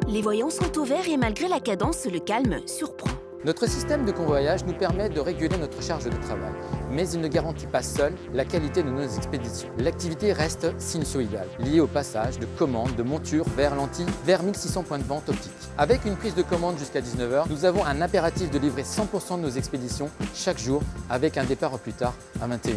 Les voyants sont au vert et malgré la cadence, le calme surprend. Notre système de convoyage nous permet de réguler notre charge de travail, mais il ne garantit pas seul la qualité de nos expéditions. L'activité reste sinusoïdale, liée au passage de commandes, de montures vers lentilles, vers 1600 points de vente optiques. Avec une prise de commande jusqu'à 19 h, nous avons un impératif de livrer 100% de nos expéditions chaque jour, avec un départ au plus tard à 21 h.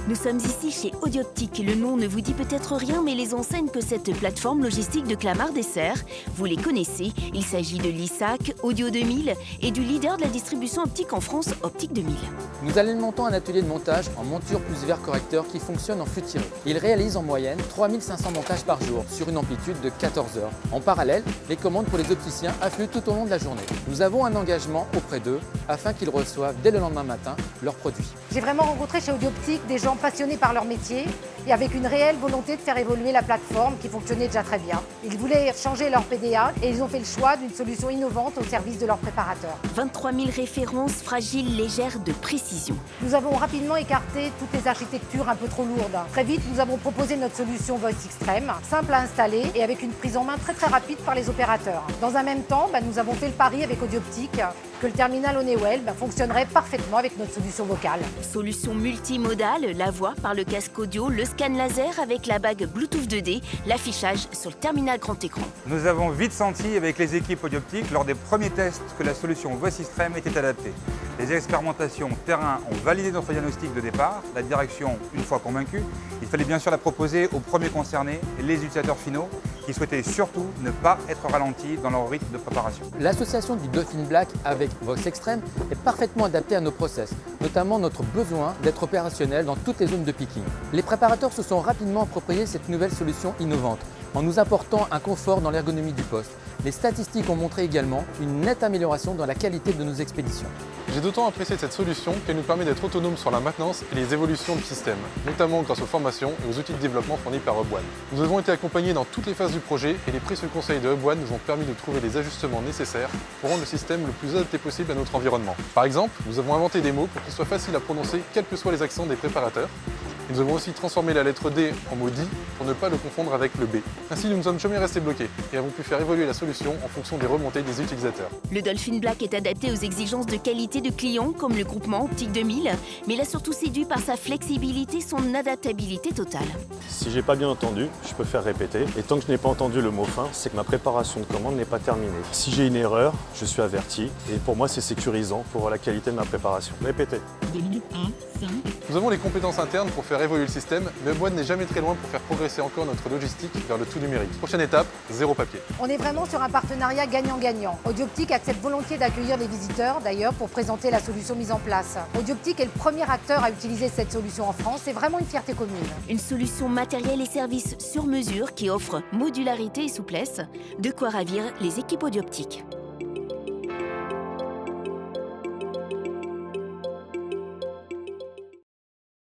Nous sommes ici chez Audioptique. Le nom ne vous dit peut-être rien, mais les enseignes que cette plateforme logistique de Clamart dessert, vous les connaissez. Il s'agit de l'ISAC, Audio 2000 et du leader de la distribution optique en France, Optique 2000. Nous alimentons un atelier de montage en monture plus verre correcteur qui fonctionne en flux tiré. Il réalise en moyenne 3500 montages par jour sur une amplitude de 14 heures. En parallèle, les commandes pour les opticiens affluent tout au long de la journée. Nous avons un engagement auprès d'eux afin qu'ils reçoivent dès le lendemain matin leurs produits. J'ai vraiment rencontré chez Audioptique des gens passionnés par leur métier et avec une réelle volonté de faire évoluer la plateforme qui fonctionnait déjà très bien. Ils voulaient changer leur PDA et ils ont fait le choix d'une solution innovante au service de leurs préparateurs. 23 000 références fragiles, légères, de précision. Nous avons rapidement écarté toutes les architectures un peu trop lourdes. Très vite, nous avons proposé notre solution Voice Extreme, simple à installer et avec une prise en main très rapide par les opérateurs. Dans un même temps, nous avons fait le pari avec Audioptique que le terminal Honeywell fonctionnerait parfaitement avec notre solution vocale. Solution multimodale, la voix par le casque audio, le scan laser avec la bague Bluetooth 2D, l'affichage sur le terminal grand écran. Nous avons vite senti avec les équipes Audioptique lors des premiers tests que la solution Voice Extreme était adaptée. Les expérimentations terrain ont validé notre diagnostic de départ, la direction une fois convaincue. Il fallait bien sûr la proposer aux premiers concernés, les utilisateurs finaux, qui souhaitaient surtout ne pas être ralentis dans leur rythme de préparation. L'association du Dolphin Black avec Voice Extreme est parfaitement adaptée à nos process, notamment notre besoin d'être opérationnel dans toutes les zones de picking. Les préparateurs se sont rapidement appropriés cette nouvelle solution innovante en nous apportant un confort dans l'ergonomie du poste. Les statistiques ont montré également une nette amélioration dans la qualité de nos expéditions. J'ai d'autant apprécié cette solution qu'elle nous permet d'être autonomes sur la maintenance et les évolutions du système, notamment grâce aux formations et aux outils de développement fournis par Hub One. Nous avons été accompagnés dans toutes les phases du projet et les précieux conseils de Hub One nous ont permis de trouver les ajustements nécessaires pour rendre le système le plus adapté possible à notre environnement. Par exemple, nous avons inventé des mots pour qu'ils soient faciles à prononcer quels que soient les accents des préparateurs. Nous avons aussi transformé la lettre D en mot DI pour ne pas le confondre avec le B. Ainsi, nous ne sommes jamais restés bloqués et avons pu faire évoluer la solution en fonction des remontées des utilisateurs. Le Dolphin Black est adapté aux exigences de qualité de clients comme le groupement Optique 2000, mais il a surtout séduit par sa flexibilité, son adaptabilité totale. Si j'ai pas bien entendu, je peux faire répéter. Et tant que je n'ai pas entendu le mot fin, c'est que ma préparation de commande n'est pas terminée. Si j'ai une erreur, je suis averti. Et pour moi, c'est sécurisant pour la qualité de ma préparation. Répétez. Nous avons les compétences internes pour faire évoluer le système, mais Hub One n'est jamais très loin pour faire progresser encore notre logistique vers le tout numérique. Prochaine étape, zéro papier. On est vraiment sur un partenariat gagnant-gagnant. Audioptique accepte volontiers d'accueillir les visiteurs, d'ailleurs, pour présenter la solution mise en place. Audioptique est le premier acteur à utiliser cette solution en France. C'est vraiment une fierté commune. Une solution matériel et services sur mesure qui offre modularité et souplesse, de quoi ravir les équipes Audioptique.